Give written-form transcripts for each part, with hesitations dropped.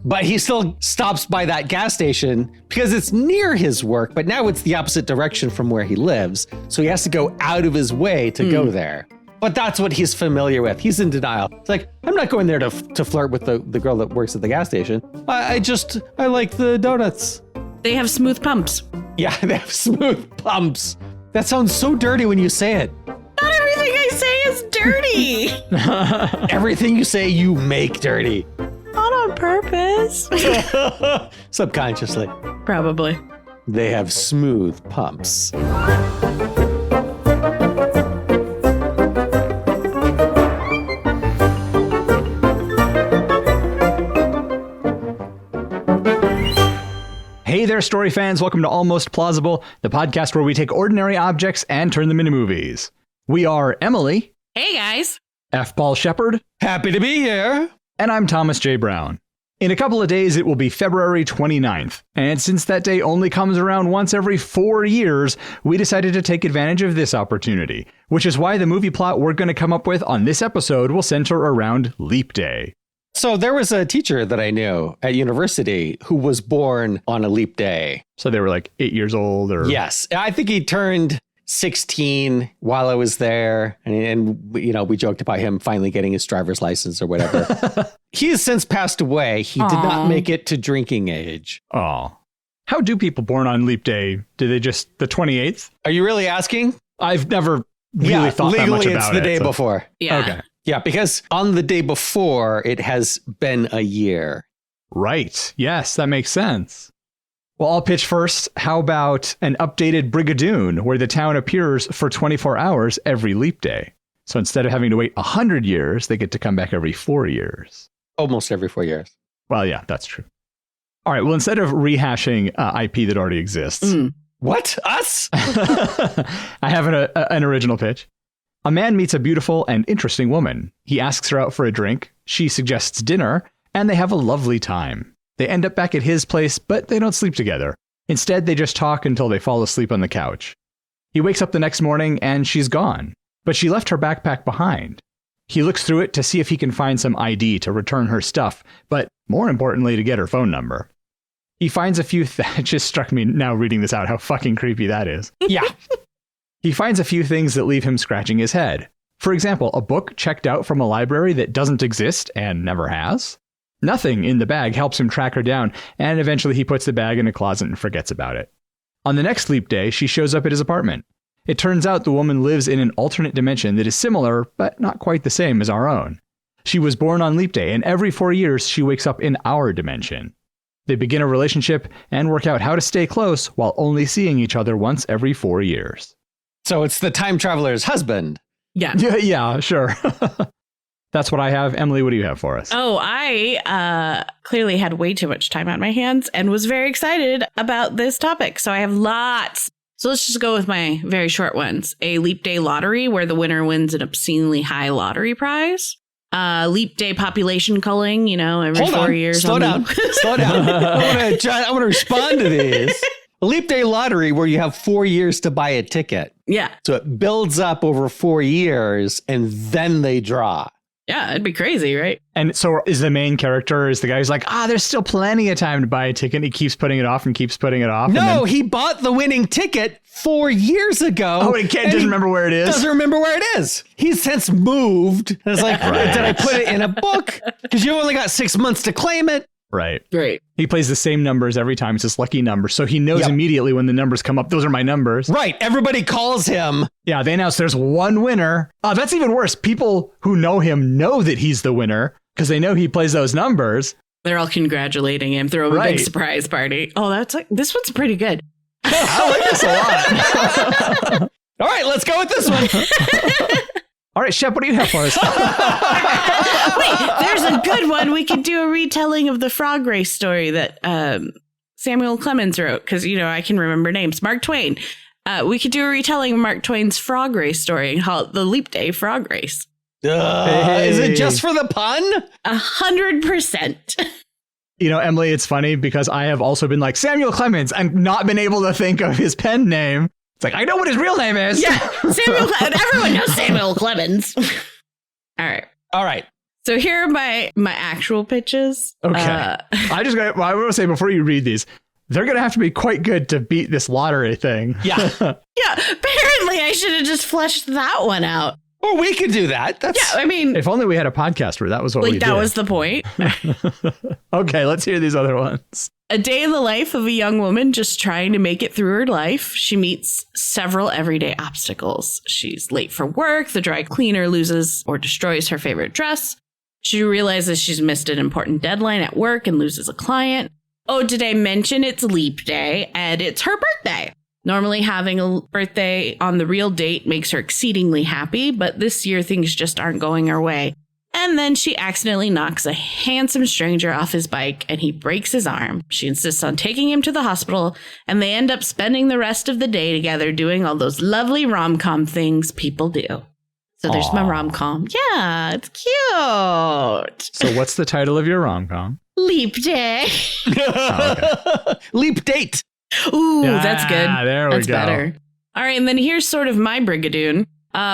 But he still stops by that gas station because it's near his work, but now it's the opposite direction from where he lives. So he has to go out of his way to go there. But that's what he's familiar with. He's in denial. It's like, I'm not going there to flirt with the girl that works at the gas station. I like the donuts. They have smooth pumps. Yeah, they have smooth pumps. That sounds so dirty when you say it. Not everything I say is dirty. Everything you say, you make dirty. Not on purpose. Subconsciously. Probably. They have smooth pumps. Hey there, story fans. Welcome to Almost Plausible, the podcast where we take ordinary objects and turn them into movies. We are Emily. Hey, guys. F. Paul Shepard. Happy to be here. And I'm Thomas J. Brown. In a couple of days, it will be February 29th. And since that day only comes around once every 4 years, we decided to take advantage of this opportunity, which is why the movie plot we're going to come up with on this episode will center around Leap Day. So there was a teacher that I knew at university who was born on a leap day. So they were like 8 years old or... Yes. I think he turned 16 while I was there. And you know, we joked about him finally getting his driver's license or whatever. He has since passed away. He did not make it to drinking age. Oh. How do people born on Leap Day? Do they just the 28th? Are you really asking? I've never really thought that much about it. Legally, it's the day before. Yeah. Okay. Yeah, because on the day before, it has been a year. Right. Yes, that makes sense. Well, I'll pitch first. How about an updated Brigadoon, where the town appears for 24 hours every leap day? So instead of having to wait 100 years, they get to come back every 4 years. Almost every 4 years. Well, yeah, that's true. All right. Well, instead of rehashing IP that already exists. What? Us? I have an original pitch. A man meets a beautiful and interesting woman. He asks her out for a drink. She suggests dinner, and they have a lovely time. They end up back at his place, but they don't sleep together. Instead, they just talk until they fall asleep on the couch. He wakes up the next morning, and she's gone. But she left her backpack behind. He looks through it to see if he can find some ID to return her stuff, but more importantly, to get her phone number. He finds a few... It just struck me now reading this out, how fucking creepy that is. Yeah. He finds a few things that leave him scratching his head. For example, a book checked out from a library that doesn't exist and never has. Nothing in the bag helps him track her down, and eventually he puts the bag in a closet and forgets about it. On the next leap day, she shows up at his apartment. It turns out the woman lives in an alternate dimension that is similar, but not quite the same as our own. She was born on leap day, and every 4 years she wakes up in our dimension. They begin a relationship and work out how to stay close while only seeing each other once every 4 years. So it's the time traveler's husband. Yeah. Yeah, sure. That's what I have. Emily, what do you have for us? Oh, I clearly had way too much time on my hands and was very excited about this topic. So I have lots. So let's just go with my very short ones. A leap day lottery where the winner wins an obscenely high lottery prize. Leap day population culling, every 4 years. Slow down. I want to respond to these. A leap day lottery where you have 4 years to buy a ticket. Yeah. So it builds up over 4 years and then they draw. Yeah, it'd be crazy, right? And so is the main character, is the guy who's like, there's still plenty of time to buy a ticket. And he keeps putting it off and keeps putting it off. No, he bought the winning ticket 4 years ago. Oh, he doesn't remember where it is? Doesn't remember where it is. He's since moved. And it's like, Right. Did I put it in a book? Because you only got 6 months to claim it. Right. Great. He plays the same numbers every time. It's his lucky number. So he knows immediately when the numbers come up. Those are my numbers. Right. Everybody calls him. Yeah. They announce there's one winner. That's even worse. People who know him know that he's the winner because they know he plays those numbers. They're all congratulating him. Throw him a big surprise party. Oh, this one's pretty good. I like this a lot. All right, let's go with this one. All right, Shep, what do you have for us? Wait, there's a good one. We could do a retelling of the frog race story that Samuel Clemens wrote, because, I can remember names. Mark Twain. We could do a retelling of Mark Twain's frog race story and call it the Leap Day Frog Race. Is it just for the pun? 100%. Emily, it's funny because I have also been like Samuel Clemens and not been able to think of his pen name. It's like, I know what his real name is. Yeah, everyone knows Samuel Clemens. All right. So here are my actual pitches. Okay. I want to say before you read these, they're going to have to be quite good to beat this lottery thing. Yeah. Yeah. Apparently, I should have just fleshed that one out. Or we could do that. Yeah, I mean, if only we had a podcast where that was what we did. That was the point. Okay, let's hear these other ones. A day in the life of a young woman just trying to make it through her life. She meets several everyday obstacles. She's late for work. The dry cleaner loses or destroys her favorite dress. She realizes she's missed an important deadline at work and loses a client. Oh, did I mention it's leap day and it's her birthday? Normally having a birthday on the real date makes her exceedingly happy, but this year things just aren't going her way. And then she accidentally knocks a handsome stranger off his bike and he breaks his arm. She insists on taking him to the hospital and they end up spending the rest of the day together doing all those lovely rom-com things people do. So there's my rom-com. Yeah, it's cute. So what's the title of your rom-com? Leap Day. Okay. Leap date. Ooh, that's good. There we That's go. better. All right, and then here's sort of my brigadoon.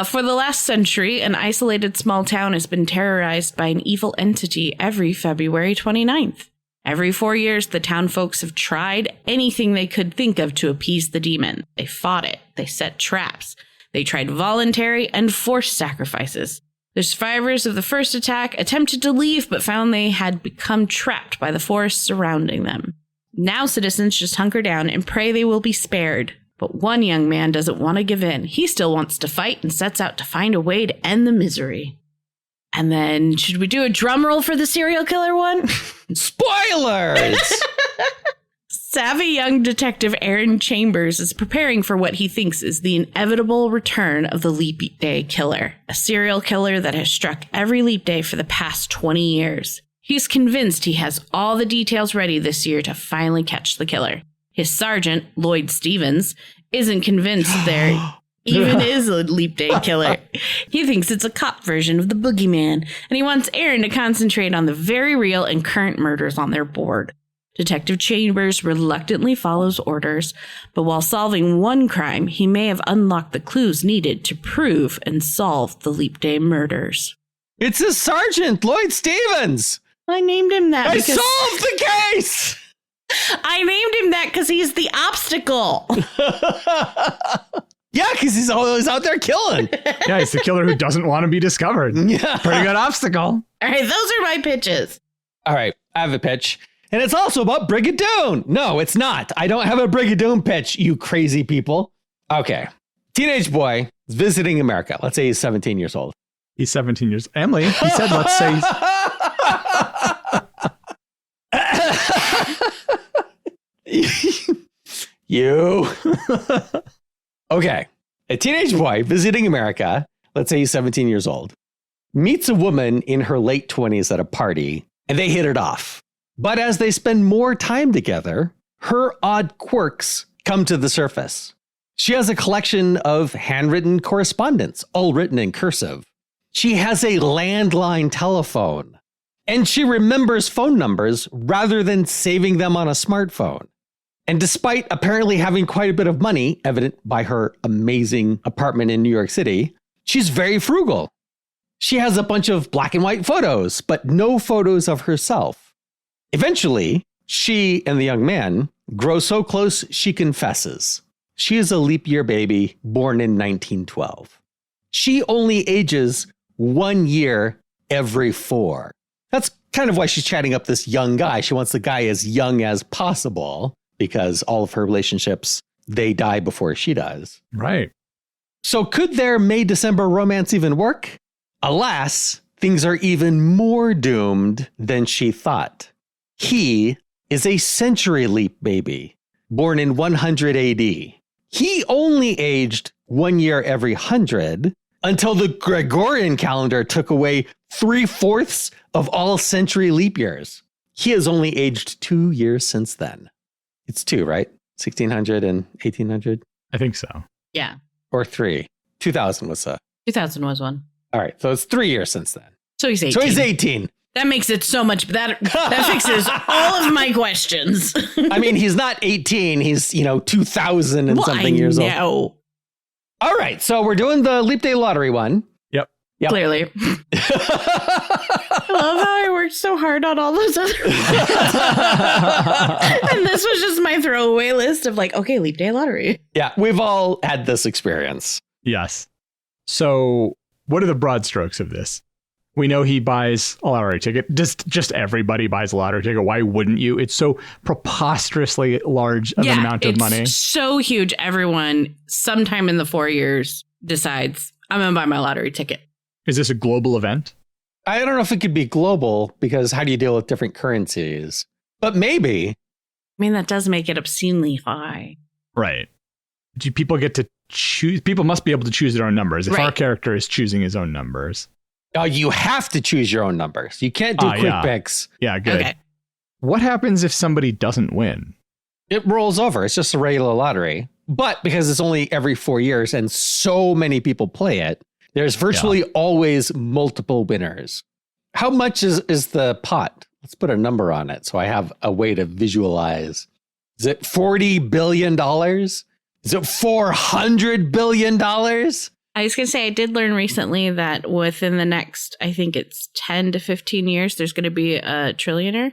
For the last century, an isolated small town has been terrorized by an evil entity every February 29th. Every 4 years, the town folks have tried anything they could think of to appease the demon. They fought it. They set traps. They tried voluntary and forced sacrifices. The survivors of the first attack attempted to leave, but found they had become trapped by the forest surrounding them. Now citizens just hunker down and pray they will be spared. But one young man doesn't want to give in. He still wants to fight and sets out to find a way to end the misery. And then, should we do a drum roll for the serial killer one? Spoilers! Savvy young detective Aaron Chambers is preparing for what he thinks is the inevitable return of the Leap Day Killer, a serial killer that has struck every leap day for the past 20 years. He's convinced he has all the details ready this year to finally catch the killer. His sergeant, Lloyd Stevens, isn't convinced there even is a leap day killer. He thinks it's a cop version of the boogeyman, and he wants Aaron to concentrate on the very real and current murders on their board. Detective Chambers reluctantly follows orders, but while solving one crime, he may have unlocked the clues needed to prove and solve the leap day murders. It's a sergeant, Lloyd Stevens. I named him that I because solved the case. I named him that because he's the obstacle. Yeah, because he's always out there killing. Yeah, he's the killer who doesn't want to be discovered. Yeah. Pretty good obstacle. All right, those are my pitches. All right, I have a pitch. And it's also about Brigadoon. No, it's not. I don't have a Brigadoon pitch, you crazy people. Okay. Teenage boy is visiting America. Let's say he's 17 years old. He's 17 years. Emily, he said, let's say he's... You. Okay. A teenage boy visiting America, let's say he's 17 years old, meets a woman in her late 20s at a party, and they hit it off. But as they spend more time together, her odd quirks come to the surface. She has a collection of handwritten correspondence, all written in cursive. She has a landline telephone, and she remembers phone numbers rather than saving them on a smartphone. And despite apparently having quite a bit of money, evident by her amazing apartment in New York City, she's very frugal. She has a bunch of black and white photos, but no photos of herself. Eventually, she and the young man grow so close she confesses. She is a leap year baby born in 1912. She only ages 1 year every 4. That's kind of why she's chatting up this young guy. She wants the guy as young as possible because all of her relationships, they die before she does. Right. So could their May-December romance even work? Alas, things are even more doomed than she thought. He is a century leap baby, born in 100 AD. He only aged 1 year every 100 until the Gregorian calendar took away 3/4 of all century leap years. He has only aged 2 years since then. It's 2, right? 1600 and 1800? I think so. Yeah. Or 3. 2000 was 2000 was one. All right, so it's 3 years since then. So he's 18. So he's 18. That makes it so much better. That fixes all of my questions. I mean, he's not 18. He's, 2000 and something years old. No. All right, so we're doing the Leap Day Lottery one. Yep. Yep. Clearly. love how I worked so hard on all those other ones. And this was just my throwaway list of like, okay, leap day lottery. Yeah, we've all had this experience. Yes. So what are the broad strokes of this? We know he buys a lottery ticket. Just everybody buys a lottery ticket. Why wouldn't you? It's so preposterously large of an amount of money. It's so huge. Everyone, sometime in the 4 years, decides, I'm going to buy my lottery ticket. Is this a global event? I don't know if it could be global, because how do you deal with different currencies? But maybe. I mean, that does make it obscenely high. Right. Do people get to choose? People must be able to choose their own numbers. If our character is choosing his own numbers. You have to choose your own numbers. You can't do quick picks. Yeah, good. Okay. What happens if somebody doesn't win? It rolls over. It's just a regular lottery. But because it's only every 4 years and so many people play it, there's virtually always multiple winners. How much is the pot? Let's put a number on it so I have a way to visualize. Is it $40 billion? Is it $400 billion? I was going to say, I did learn recently that within the next, I think it's 10 to 15 years, there's going to be a trillionaire.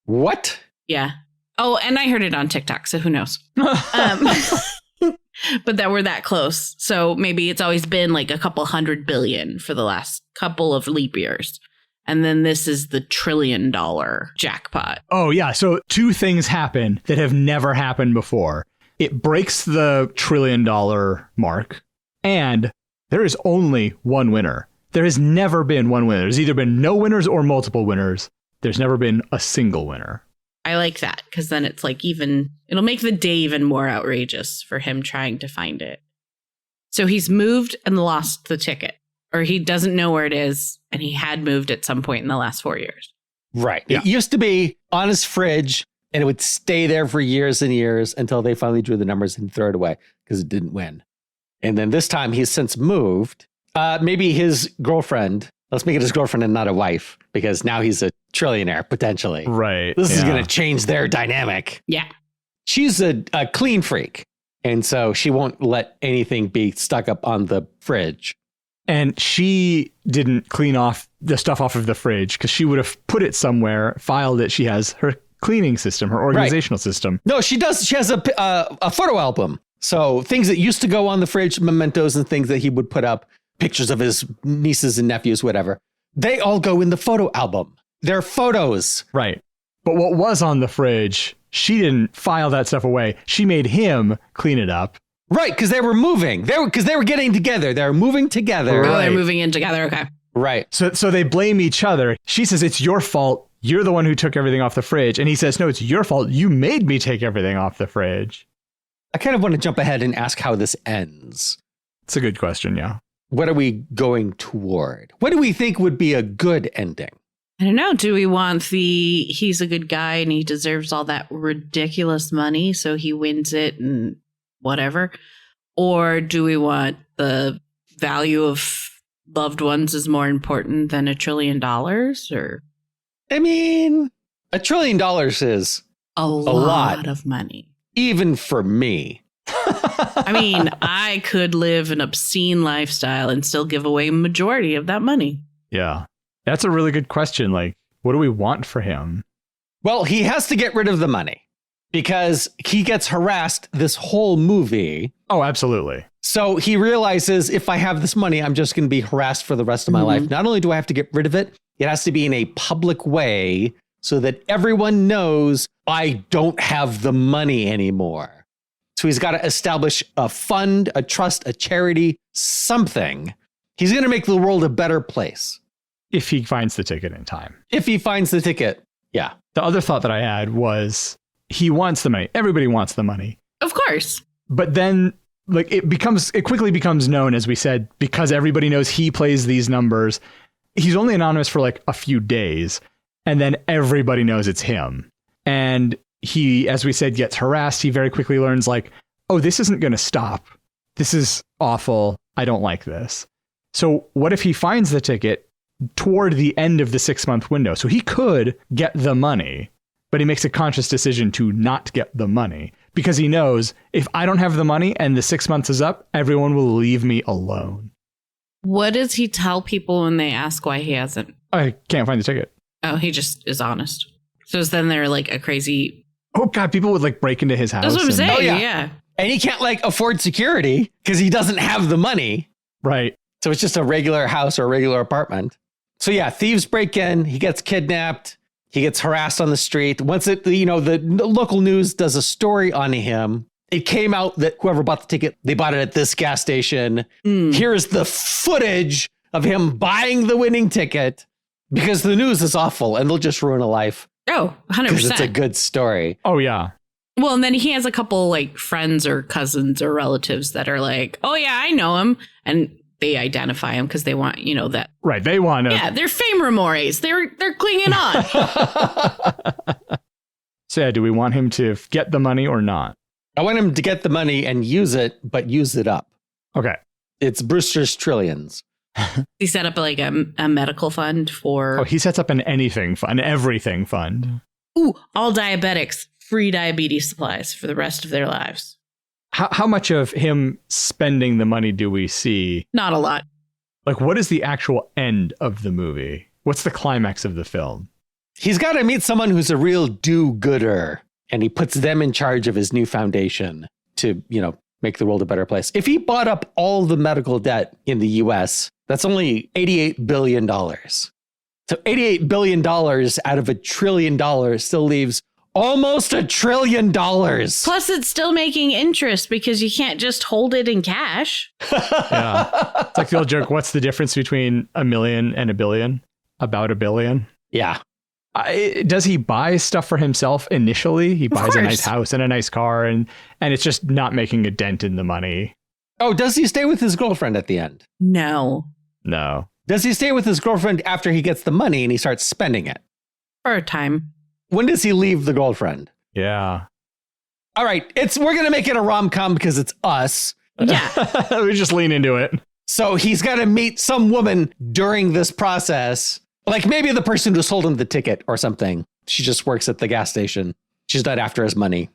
What? Yeah. Oh, and I heard it on TikTok, so who knows? But that we're that close. So maybe it's always been like a couple $100 billion for the last couple of leap years. And then this is the $1 trillion jackpot. Oh, yeah. So two things happen that have never happened before. It breaks the $1 trillion mark, and there is only one winner. There has never been one winner. There's either been no winners or multiple winners. There's never been a single winner. I like that, because then it's like it'll make the day even more outrageous for him trying to find it. So he's moved and lost the ticket, or he doesn't know where it is, and he had moved at some point in the last 4 years. Right. Yeah. It used to be on his fridge, and it would stay there for years and years until they finally drew the numbers and throw it away because it didn't win. And then this time he's since moved. Maybe his girlfriend, let's make it his girlfriend and not a wife, because now he's a trillionaire, potentially. Right. This is going to change their dynamic. Yeah. She's a clean freak. And so she won't let anything be stuck up on the fridge. And she didn't clean off the stuff off of the fridge because she would have put it somewhere, filed it. She has her cleaning system, her organizational system. No, she does. She has a photo album. So things that used to go on the fridge, mementos and things that he would put up, pictures of his nieces and nephews, whatever. They all go in the photo album. They're photos. Right. But what was on the fridge, she didn't file that stuff away. She made him clean it up. Right, because they were moving. Because they were getting together. They were moving together. Oh, they're moving in together. Okay. Right. So they blame each other. She says, it's your fault. You're the one who took everything off the fridge. And he says, no, it's your fault. You made me take everything off the fridge. I kind of want to jump ahead and ask how this ends. It's a good question, yeah. What are we going toward? What do we think would be a good ending? I don't know. Do we want he's a good guy and he deserves all that ridiculous money, so he wins it and whatever? Or do we want the value of loved ones is more important than $1 trillion? Or I mean, $1 trillion is a lot of money. Even for me. I mean, I could live an obscene lifestyle and still give away a majority of that money. Yeah. That's a really good question. Like, what do we want for him? Well, he has to get rid of the money because he gets harassed this whole movie. Oh, absolutely. So he realizes if I have this money, I'm just going to be harassed for the rest of my life. Not only do I have to get rid of it, it has to be in a public way so that everyone knows I don't have the money anymore. So he's got to establish a fund, a trust, a charity, something. He's going to make the world a better place. If he finds the ticket in time. If he finds the ticket, yeah. The other thought that I had was he wants the money. Everybody wants the money. Of course. But then like it quickly becomes known, as we said, because everybody knows he plays these numbers. He's only anonymous for like a few days. And then everybody knows it's him. And he, as we said, gets harassed. He very quickly learns like, oh, this isn't going to stop. This is awful. I don't like this. So what if he finds the ticket toward the end of the 6-month window? So he could get the money, but he makes a conscious decision to not get the money because he knows if I don't have the money and the 6 months is up, everyone will leave me alone. What does he tell people when they ask why he hasn't? I can't find the ticket. Oh, he just is honest. So then they're like a crazy. Oh, God, people would like break into his house. That's what I'm saying. Oh, yeah. Yeah. And he can't like afford security because he doesn't have the money. Right. So it's just a regular house or a regular apartment. So yeah, thieves break in, he gets kidnapped, he gets harassed on the street. Once the local news does a story on him, it came out that whoever bought the ticket, they bought it at this gas station. Here's the footage of him buying the winning ticket because the news is awful and they'll just ruin a life. Oh, 100%. Because it's a good story. Oh, yeah. Well, and then he has a couple like friends or cousins or relatives that are like, oh, yeah, I know him. And they identify him because they want, that. Right. They want to. Yeah, they're fame remores. They're clinging on. So, yeah, do we want him to get the money or not? I want him to get the money and use it, but use it up. Okay. It's Brewster's Trillions. He set up like a medical fund for. Oh, he sets up an everything fund. Ooh, all diabetics, free diabetes supplies for the rest of their lives. How much of him spending the money do we see? Not a lot. Like, what is the actual end of the movie? What's the climax of the film? He's got to meet someone who's a real do-gooder, and he puts them in charge of his new foundation to, make the world a better place. If he bought up all the medical debt in the US, that's only $88 billion. So $88 billion out of $1 trillion still leaves almost $1 trillion. Plus, it's still making interest because you can't just hold it in cash. Yeah. It's like the old joke. What's the difference between a million and a billion? About $1 billion. Yeah. Does he buy stuff for himself initially? He buys a nice house and a nice car, and it's just not making a dent in the money. Oh, does he stay with his girlfriend at the end? No. Does he stay with his girlfriend after he gets the money and he starts spending it? For a time. When does he leave the girlfriend? Yeah. All right. We're going to make it a rom-com because it's us. Yeah. We just lean into it. So he's got to meet some woman during this process. Like maybe the person who sold him the ticket or something. She just works at the gas station. She's not after his money.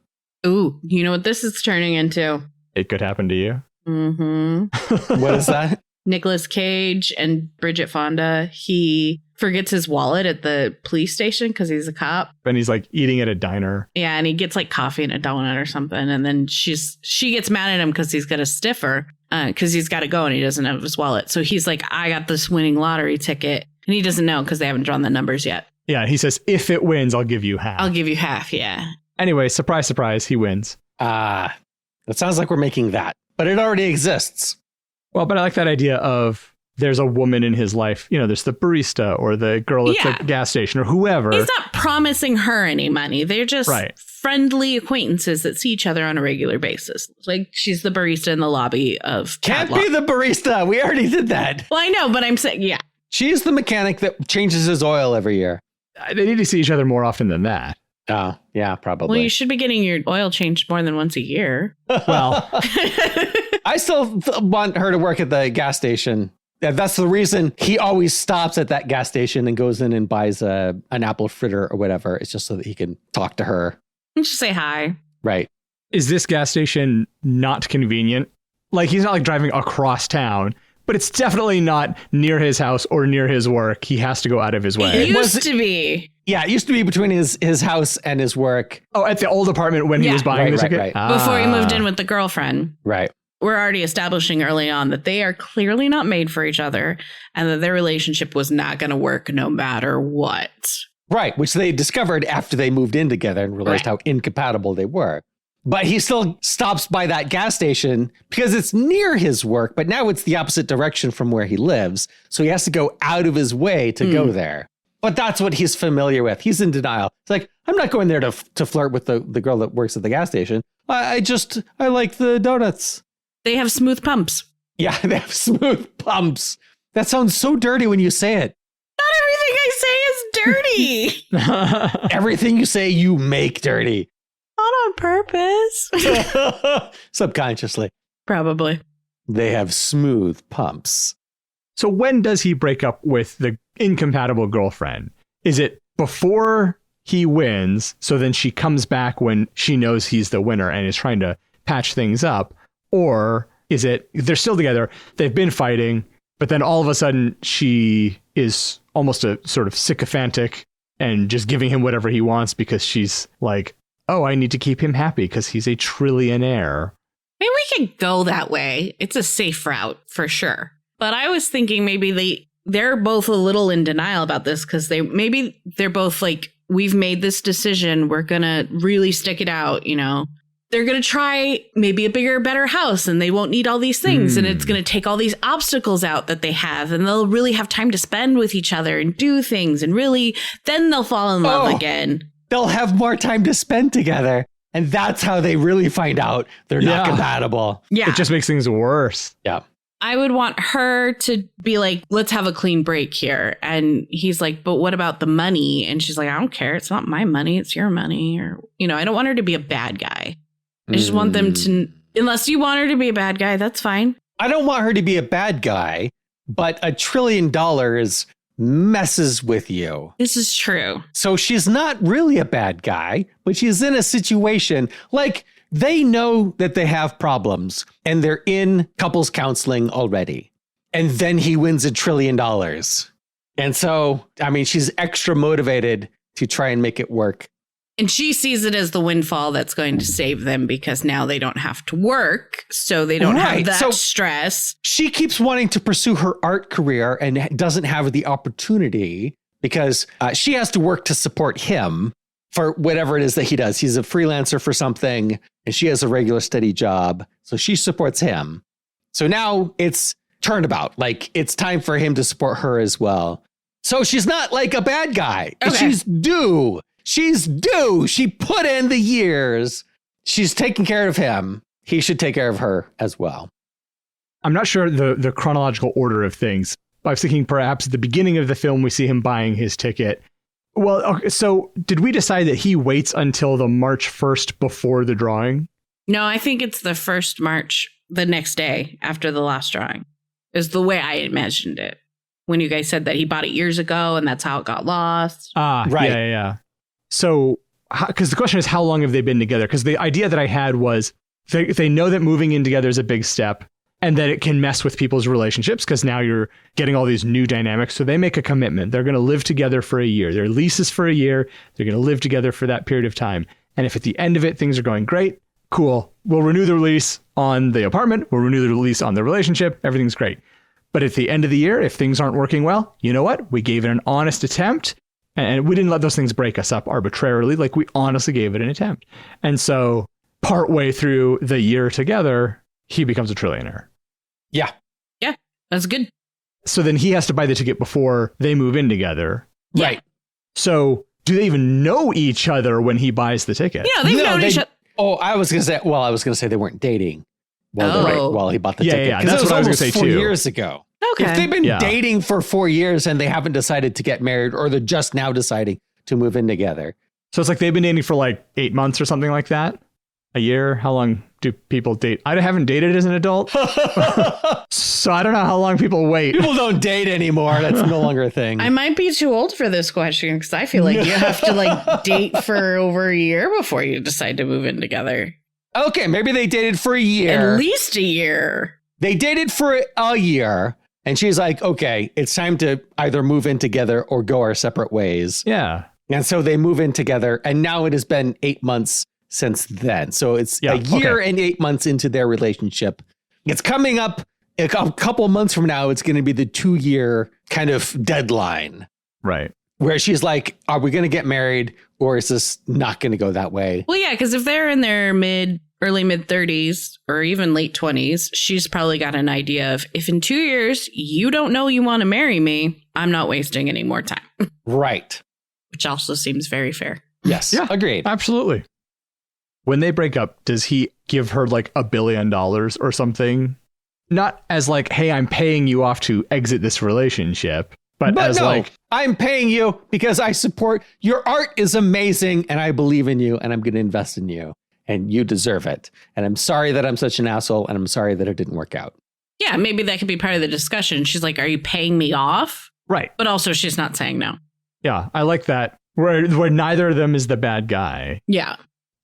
Ooh, you know what this is turning into? It could happen to you. Mm-hmm. What is that? Nicolas Cage and Bridget Fonda. He forgets his wallet at the police station because he's a cop. And he's like eating at a diner. Yeah, and he gets like coffee and a donut or something. And then she gets mad at him because he's got a stiffer because he's got to go and he doesn't have his wallet. So he's like, I got this winning lottery ticket. And he doesn't know because they haven't drawn the numbers yet. Yeah, he says, if it wins, I'll give you half. I'll give you half, yeah. Anyway, surprise, surprise, he wins. That sounds like we're making that. But it already exists. Well, but I like that idea of there's a woman in his life. There's the barista or the girl at the gas station or whoever. He's not promising her any money. They're just friendly acquaintances that see each other on a regular basis. Like she's the barista in the lobby of Can't be the barista. We already did that. Well, I know, but I'm saying, yeah. She's the mechanic that changes his oil every year. They need to see each other more often than that. Oh, yeah, probably. Well, you should be getting your oil changed more than once a year. Well, I still want her to work at the gas station. That's the reason he always stops at that gas station and goes in and buys an apple fritter or whatever. It's just so that he can talk to her. Just say hi. Right. Is this gas station not convenient? Like he's not like driving across town. But it's definitely not near his house or near his work. He has to go out of his way. It used to be. Yeah, it used to be between his house and his work. Oh, at the old apartment when he was buying the ticket? Right. Before he moved in with the girlfriend. Right. We're already establishing early on that they are clearly not made for each other and that their relationship was not going to work no matter what. Right, which they discovered after they moved in together and realized how incompatible they were. But he still stops by that gas station because it's near his work, but now it's the opposite direction from where he lives. So he has to go out of his way to go there. But that's what he's familiar with. He's in denial. It's like, I'm not going there to flirt with the girl that works at the gas station. I like the donuts. They have smooth pumps. Yeah, they have smooth pumps. That sounds so dirty when you say it. Not everything I say is dirty. Everything you say, you make dirty. Not on purpose. Subconsciously. Probably. They have smooth pumps. So when does he break up with the incompatible girlfriend? Is it before he wins, so then she comes back when she knows he's the winner and is trying to patch things up? Or is it they're still together, they've been fighting, But then all of a sudden, she is almost a sort of sycophantic and just giving him whatever he wants because she's like, oh, I need to keep him happy because he's a trillionaire. Maybe we could go that way. It's a safe route for sure. But I was thinking maybe they're both a little in denial about this because they're both like, we've made this decision. We're going to really stick it out, you know. They're going to try maybe a bigger, better house and they won't need all these things. And it's going to take all these obstacles out that they have. And they'll really have time to spend with each other and do things. And really, then they'll fall in love again. They'll have more time to spend together. And that's how they really find out they're not compatible. Yeah. It just makes things worse. Yeah. I would want her to be like, let's have a clean break here. And he's like, but what about the money? And she's like, I don't care. It's not my money. It's your money. Or, you know, I don't want her to be a bad guy. I just want them to, unless you want her to be a bad guy, that's fine. I don't want her to be a bad guy, but $1 trillion messes with you. This is true. So she's not really a bad guy, but she's in a situation like they know that they have problems and they're in couples counseling already. And then he wins $1 trillion. And so, I mean, she's extra motivated to try and make it work. And she sees it as the windfall that's going to save them because now they don't have to work. So they don't have that stress. She keeps wanting to pursue her art career and doesn't have the opportunity because she has to work to support him for whatever it is that he does. He's a freelancer for something and she has a regular steady job. So she supports him. So now it's turnabout. Like it's time for him to support her as well. So she's not like a bad guy. Okay. She's due. She's due. She put in the years. She's taking care of him. He should take care of her as well. I'm not sure the chronological order of things. I was thinking perhaps at the beginning of the film, we see him buying his ticket. Well, okay, so did we decide that he waits until the March 1st before the drawing? No, I think it's the 1st March, the next day after the last drawing, is the way I imagined it. When you guys said that he bought it years ago and that's how it got lost. Right. Yeah. So, because the question is, how long have they been together? Because the idea that I had was they know that moving in together is a big step and that it can mess with people's relationships because now you're getting all these new dynamics. So they make a commitment. They're going to live together for a year. Their lease is for a year. They're going to live together for that period of time. And if at the end of it, things are going great, cool. We'll renew the lease on the apartment. We'll renew the lease on the relationship. Everything's great. But at the end of the year, if things aren't working well, you know what? We gave it an honest attempt. And we didn't let those things break us up arbitrarily. Like we honestly gave it an attempt. And so partway through the year together, he becomes a trillionaire. Yeah. Yeah, that's good. So then he has to buy the ticket before they move in together. Yeah. Right. So do they even know each other when he buys the ticket? Yeah, they've known each other. Oh, I was going to say they weren't dating while he bought the ticket. Yeah, that's what I was going to say too. 4 years ago. Okay. If they've been dating for 4 years and they haven't decided to get married or they're just now deciding to move in together. So it's like they've been dating for like 8 months or something like that. A year. How long do people date? I haven't dated as an adult. So I don't know how long people wait. People don't date anymore. That's no longer a thing. I might be too old for this question because I feel like you have to like date for over a year before you decide to move in together. Okay, maybe they dated for a year. At least a year. They dated for a year. And she's like, okay, it's time to either move in together or go our separate ways. Yeah. And so they move in together. And now it has been 8 months since then. So it's a year and 8 months into their relationship. It's coming up a couple months from now. It's going to be the 2-year kind of deadline. Right. Where she's like, are we going to get married or is this not going to go that way? Well, yeah, because if they're in their early mid 30s or even late 20s, she's probably got an idea of if in 2 years you don't know you want to marry me, I'm not wasting any more time. Right. Which also seems very fair. Yes. Yeah, agreed. Absolutely. When they break up, does he give her like $1 billion or something? Not as like, hey, I'm paying you off to exit this relationship, but as no, like, I'm paying you because I support your art is amazing and I believe in you and I'm going to invest in you. And you deserve it. And I'm sorry that I'm such an asshole. And I'm sorry that it didn't work out. Yeah, maybe that could be part of the discussion. She's like, are you paying me off? Right. But also she's not saying no. Yeah, I like that. Where neither of them is the bad guy. Yeah.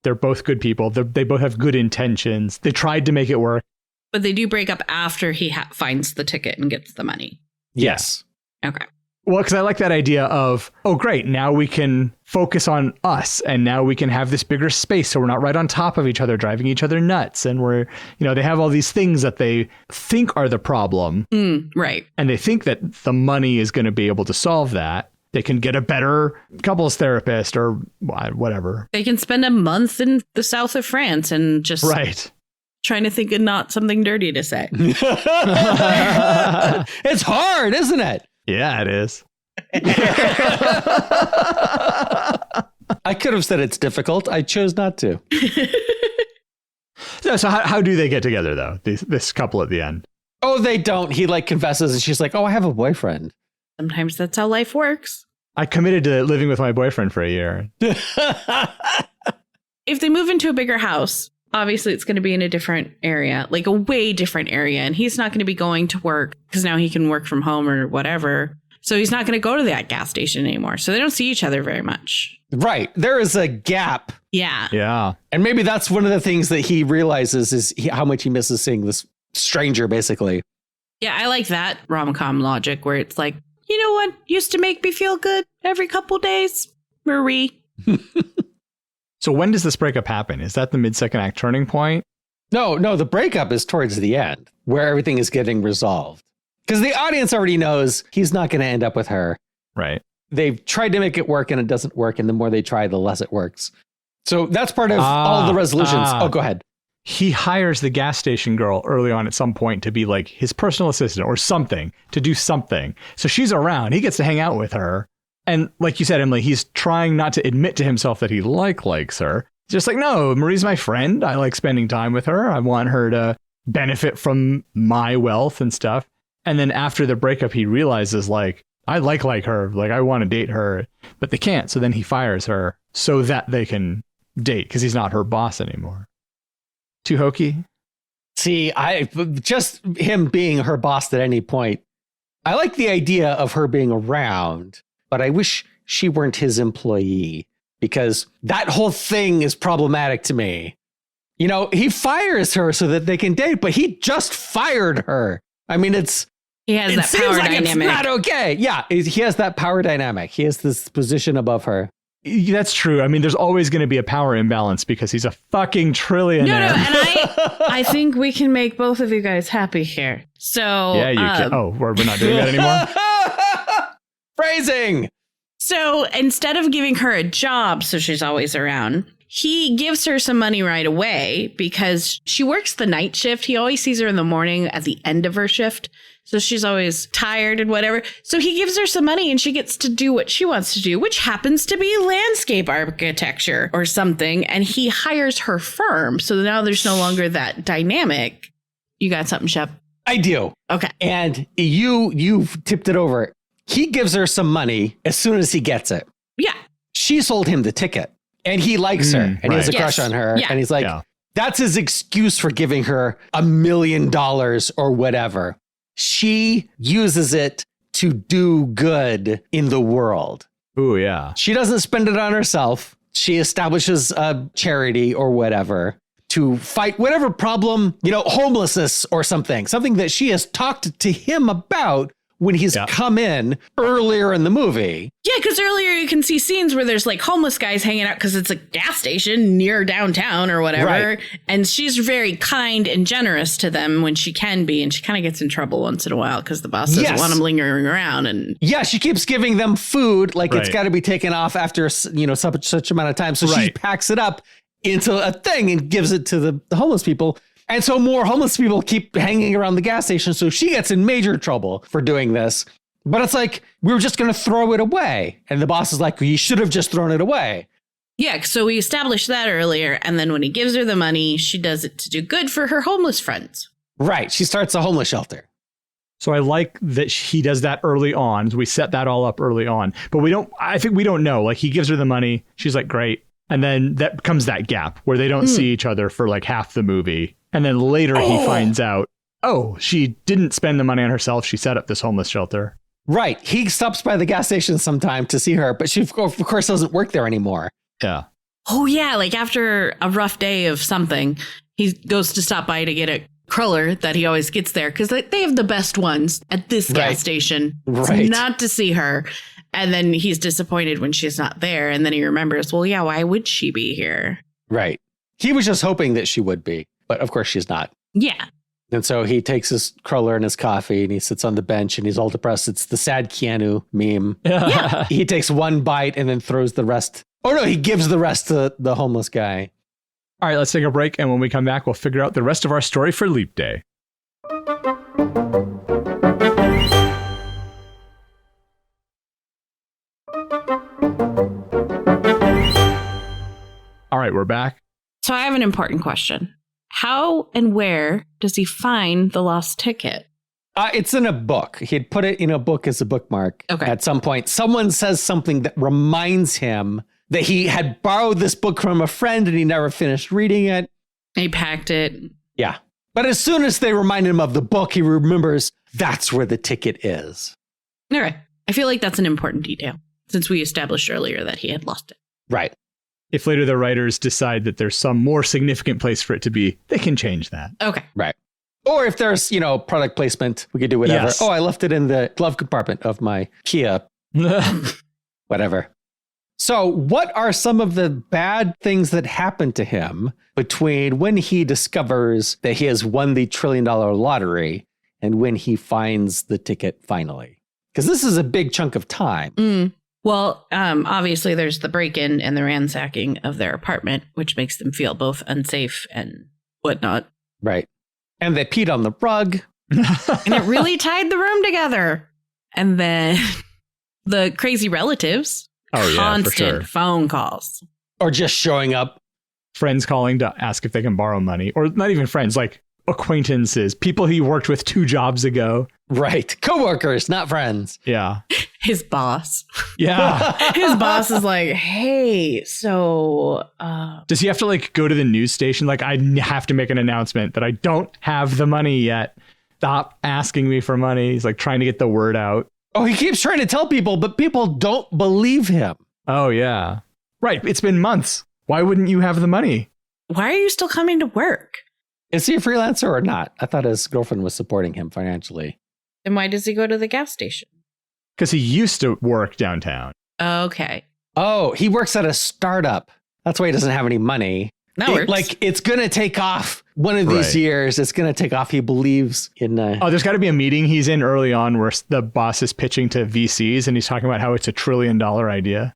They're both good people. They both have good intentions. They tried to make it work. But they do break up after he finds the ticket and gets the money. Yes. Okay. Well, because I like that idea of, oh, great, now we can focus on us and now we can have this bigger space so we're not right on top of each other, driving each other nuts. And we're, they have all these things that they think are the problem. Right. And they think that the money is going to be able to solve that. They can get a better couples therapist or whatever. They can spend a month in the south of France and just trying to think of not something dirty to say. It's hard, isn't it? Yeah, it is. I could have said it's difficult. I chose not to. So how do they get together, though, this couple at the end? Oh, they don't. He confesses and she's like, oh, I have a boyfriend. Sometimes that's how life works. I committed to living with my boyfriend for a year. If they move into a bigger house, obviously it's going to be in a different area, like a way different area. And he's not going to be going to work because now he can work from home or whatever. So he's not going to go to that gas station anymore. So they don't see each other very much. Right. There is a gap. Yeah. Yeah. And maybe that's one of the things that he realizes is how much he misses seeing this stranger, basically. Yeah, I like that rom-com logic where it's like, you know what used to make me feel good every couple days? Marie. So when does this breakup happen? Is that the mid-second act turning point? No, the breakup is towards the end where everything is getting resolved. Because the audience already knows he's not going to end up with her. Right. They've tried to make it work and it doesn't work. And the more they try, the less it works. So that's part of all the resolutions. Oh, go ahead. He hires the gas station girl early on at some point to be like his personal assistant or something, to do something. So she's around. He gets to hang out with her. And like you said, Emily, he's trying not to admit to himself that he likes her. Just like, no, Marie's my friend. I like spending time with her. I want her to benefit from my wealth and stuff. And then after the breakup, he realizes I like her. I want to date her, but they can't. So then he fires her so that they can date because he's not her boss anymore. Too hokey? See, just him being her boss at any point. I like the idea of her being around, but I wish she weren't his employee because that whole thing is problematic to me. He fires her so that they can date, but he just fired her. I mean, he has that power dynamic. It's not okay. Yeah, he has that power dynamic. He has this position above her. That's true. I mean, there's always going to be a power imbalance because he's a fucking trillionaire. No, and I think we can make both of you guys happy here. So yeah, you can. Oh, we're not doing that anymore. Phrasing. So instead of giving her a job, so she's always around, he gives her some money right away because she works the night shift. He always sees her in the morning at the end of her shift. So she's always tired and whatever. So he gives her some money and she gets to do what she wants to do, which happens to be landscape architecture or something. And he hires her firm. So now there's no longer that dynamic. You got something, Shep? I do. Okay. And you've tipped it over. He gives her some money as soon as he gets it. Yeah. She sold him the ticket and he likes her and he has a crush on her. Yeah. And he's like, that's his excuse for giving her $1 million or whatever. She uses it to do good in the world. Ooh, yeah. She doesn't spend it on herself. She establishes a charity or whatever to fight whatever problem, homelessness or something that she has talked to him about when he's come in earlier in the movie. Yeah, because earlier you can see scenes where there's homeless guys hanging out because it's a gas station near downtown or whatever. Right. And she's very kind and generous to them when she can be. And she kind of gets in trouble once in a while because the boss doesn't want them lingering around. And yeah, she keeps giving them food it's got to be taken off after, such amount of time. So she packs it up into a thing and gives it to the homeless people. And so more homeless people keep hanging around the gas station. So she gets in major trouble for doing this. But it's we were just going to throw it away. And the boss is like, you should have just thrown it away. Yeah, so we established that earlier. And then when he gives her the money, she does it to do good for her homeless friends. Right. She starts a homeless shelter. So I like that he does that early on. We set that all up early on. But I think we don't know. He gives her the money. She's like, great. And then that comes that gap where they don't see each other for half the movie. And then later he finds out, she didn't spend the money on herself. She set up this homeless shelter. Right. He stops by the gas station sometime to see her, but she, of course, doesn't work there anymore. Yeah. Oh, yeah. After a rough day of something, he goes to stop by to get a cruller that he always gets there because they have the best ones at this gas station. Right. Not to see her. And then he's disappointed when she's not there. And then he remembers, well, yeah, why would she be here? Right. He was just hoping that she would be, but of course she's not. Yeah. And so he takes his cruller and his coffee and he sits on the bench and he's all depressed. It's the sad Keanu meme. Yeah. He takes one bite and then throws the rest. Oh, no, he gives the rest to the homeless guy. All right, let's take a break. And when we come back, we'll figure out the rest of our story for Leap Day. All right, we're back. So I have an important question. How and where does he find the lost ticket? It's in a book. He'd put it in a book as a bookmark. Okay. At some point, someone says something that reminds him that he had borrowed this book from a friend and he never finished reading it. He packed it. Yeah. But as soon as they remind him of the book, he remembers that's where the ticket is. All right. I feel like that's an important detail since we established earlier that he had lost it. Right. If later the writers decide that there's some more significant place for it to be, they can change that. Okay. Right. Or if there's, product placement, we could do whatever. Yes. Oh, I left it in the glove compartment of my Kia. Whatever. So what are some of the bad things that happen to him between when he discovers that he has won the $1 trillion lottery and when he finds the ticket finally? Because this is a big chunk of time. Well, obviously there's the break-in and the ransacking of their apartment, which makes them feel both unsafe and whatnot. Right. And they peed on the rug. And it really tied the room together. And then the crazy relatives. Oh, yeah, constant for sure. phone calls. Or just showing up. Friends calling to ask if they can borrow money. Or not even friends, like acquaintances, people he worked with 2 jobs ago. Right. Coworkers, not friends. Yeah. His boss. Yeah. His boss is like, hey, so... Does he have to go to the news station? I have to make an announcement that I don't have the money yet. Stop asking me for money. He's trying to get the word out. Oh, he keeps trying to tell people, but people don't believe him. Oh, yeah. Right. It's been months. Why wouldn't you have the money? Why are you still coming to work? Is he a freelancer or not? I thought his girlfriend was supporting him financially. Then why does he go to the gas station? Because he used to work downtown. Okay. Oh, he works at a startup. That's why he doesn't have any money. That works. It's going to take off one of these years. It's going to take off. He believes in... Oh, there's got to be a meeting he's in early on where the boss is pitching to VCs and he's talking about how it's $1 trillion idea.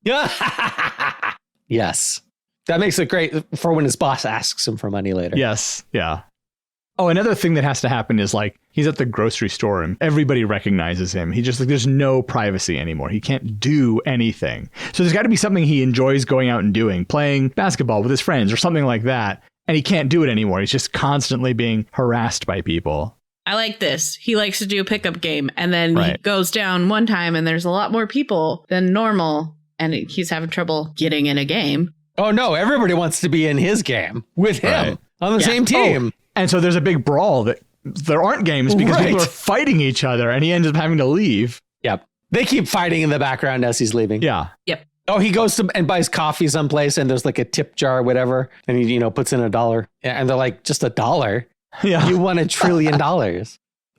Yes. That makes it great for when his boss asks him for money later. Yes. Yeah. Oh, another thing that has to happen is he's at the grocery store and everybody recognizes him. He just there's no privacy anymore. He can't do anything. So there's got to be something he enjoys going out and doing, playing basketball with his friends or something like that. And he can't do it anymore. He's just constantly being harassed by people. I like this. He likes to do a pickup game and then he goes down one time and there's a lot more people than normal and he's having trouble getting in a game. Oh, no. Everybody wants to be in his game with him on the same team. Oh, and so there's a big brawl that there aren't games because people are fighting each other and he ends up having to leave. Yep. They keep fighting in the background as he's leaving. Yeah. Yep. Oh, he goes to and buys coffee someplace and there's a tip jar or whatever. And he, puts in $1 and they're like, just $1? Yeah. You won $1 trillion.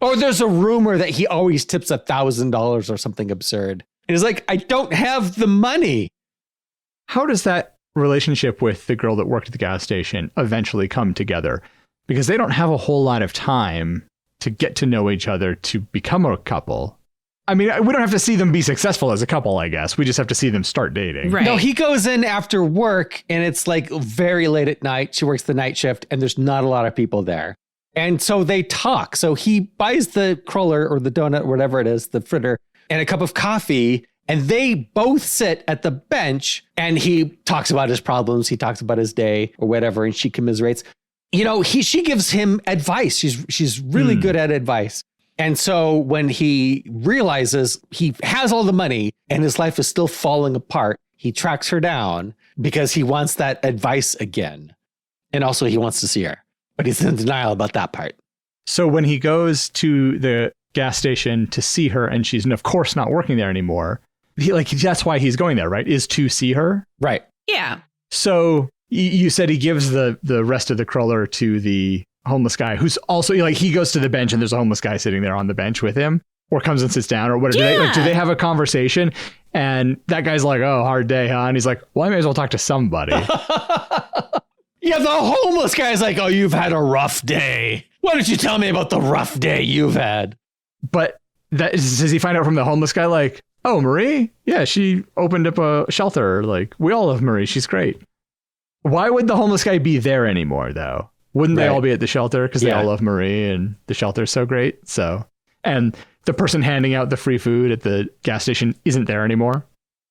Or there's a rumor that he always tips $1,000 or something absurd. And he's like, I don't have the money. How does that relationship with the girl that worked at the gas station eventually come together? Because they don't have a whole lot of time to get to know each other to become a couple. I mean, we don't have to see them be successful as a couple, I guess. We just have to see them start dating. Right. No, he goes in after work and it's very late at night. She works the night shift and there's not a lot of people there. And so they talk. So he buys the cruller or the donut, or whatever it is, the fritter, and a cup of coffee. And they both sit at the bench and he talks about his problems. He talks about his day or whatever. And she commiserates. She gives him advice. She's really good at advice. And so when he realizes he has all the money and his life is still falling apart, he tracks her down because he wants that advice again. And also he wants to see her, but he's in denial about that part. So when he goes to the gas station to see her and she's of course not working there anymore, that's why he's going there, right? Is to see her? Right. Yeah. So you said he gives the rest of the cruller to the homeless guy who's also like, he goes to the bench and there's a homeless guy sitting there on the bench with him, or comes and sits down, or what? Yeah. Do they have a conversation? And that guy's like, oh, hard day, huh? And he's like, well, I may as well talk to somebody. Yeah, the homeless guy's like, oh, you've had a rough day. Why don't you tell me about the rough day you've had? But does he find out from the homeless guy, like, oh, Marie? Yeah, she opened up a shelter. Like, we all love Marie. She's great. Why would the homeless guy be there anymore, though? Wouldn't they all be at the shelter because they all love Marie and the shelter's so great? So, and the person handing out the free food at the gas station isn't there anymore.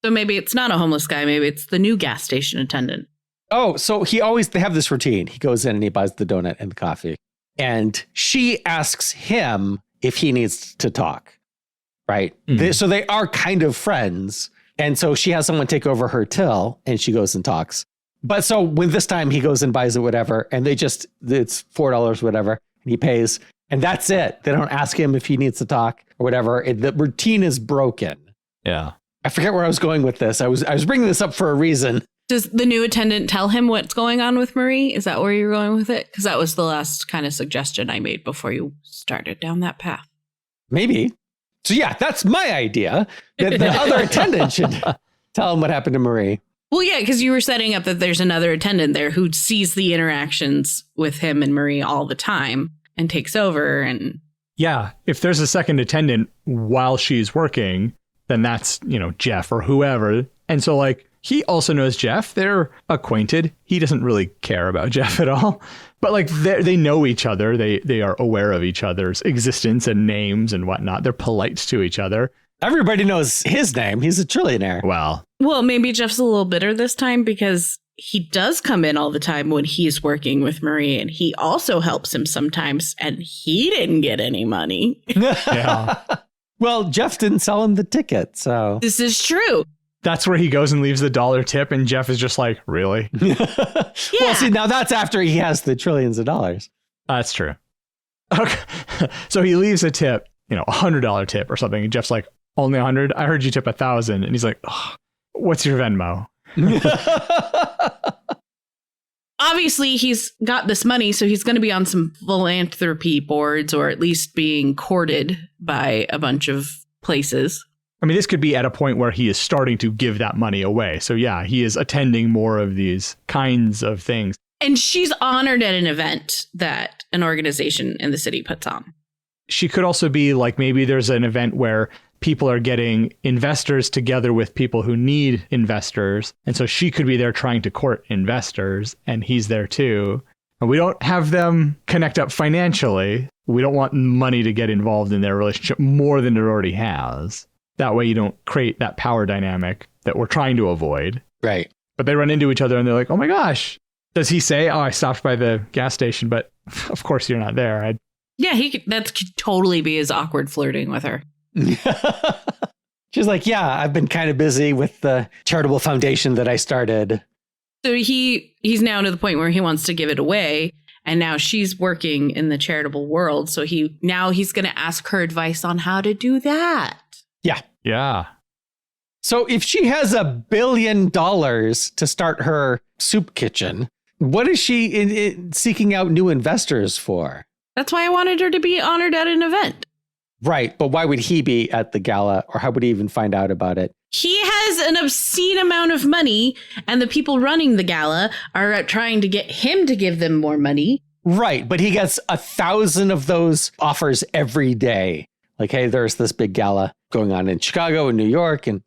So maybe it's not a homeless guy. Maybe it's the new gas station attendant. Oh, so they have this routine. He goes in and he buys the donut and the coffee. And she asks him if he needs to talk, right? Mm-hmm. So they are kind of friends. And so she has someone take over her till and she goes and talks. But so when this time he goes and buys it, whatever, and it's $4, whatever, and he pays, and that's it. They don't ask him if he needs to talk or whatever. The routine is broken. Yeah. I forget where I was going with this. I was bringing this up for a reason. Does the new attendant tell him what's going on with Marie? Is that where you're going with it? Because that was the last kind of suggestion I made before you started down that path. Maybe. So yeah, that's my idea. That the other attendant should tell him what happened to Marie. Well, yeah, because you were setting up that there's another attendant there who sees the interactions with him and Marie all the time and takes over. And yeah, if there's a second attendant while she's working, then that's, Jeff or whoever. And so like, he also knows Jeff. They're acquainted. He doesn't really care about Jeff at all. But like they know each other. They are aware of each other's existence and names and whatnot. They're polite to each other. Everybody knows his name. He's a trillionaire. Well, maybe Jeff's a little bitter this time because he does come in all the time when he's working with Marie, and he also helps him sometimes, and he didn't get any money. Yeah. Well, Jeff didn't sell him the ticket, so. This is true. That's where he goes and leaves the $1 tip, and Jeff is just like, really? Yeah. Well, see, now that's after he has the trillions of dollars. That's true. Okay. So he leaves a tip, $100 tip or something, and Jeff's like, only 100? I heard you tip 1,000. And he's like, oh, what's your Venmo? Obviously, he's got this money, so he's going to be on some philanthropy boards, or at least being courted by a bunch of places. I mean, this could be at a point where he is starting to give that money away. So yeah, he is attending more of these kinds of things. And she's honored at an event that an organization in the city puts on. She could also be like, maybe there's an event where people are getting investors together with people who need investors. And so she could be there trying to court investors, and he's there too. And we don't have them connect up financially. We don't want money to get involved in their relationship more than it already has. That way you don't create that power dynamic that we're trying to avoid. Right. But they run into each other and they're like, oh my gosh. Does he say, oh, I stopped by the gas station, but of course you're not there. Yeah, that could totally be his awkward flirting with her. She's like, yeah, I've been kind of busy with the charitable foundation that I started. So he's now to the point where he wants to give it away. And now she's working in the charitable world. So he's going to ask her advice on how to do that. Yeah. Yeah. So if she has $1 billion to start her soup kitchen, what is she seeking out new investors for? That's why I wanted her to be honored at an event. Right. But why would he be at the gala, or how would he even find out about it? He has an obscene amount of money, and the people running the gala are trying to get him to give them more money. Right. But he gets 1,000 of those offers every day. Like, hey, there's this big gala going on in Chicago and New York. And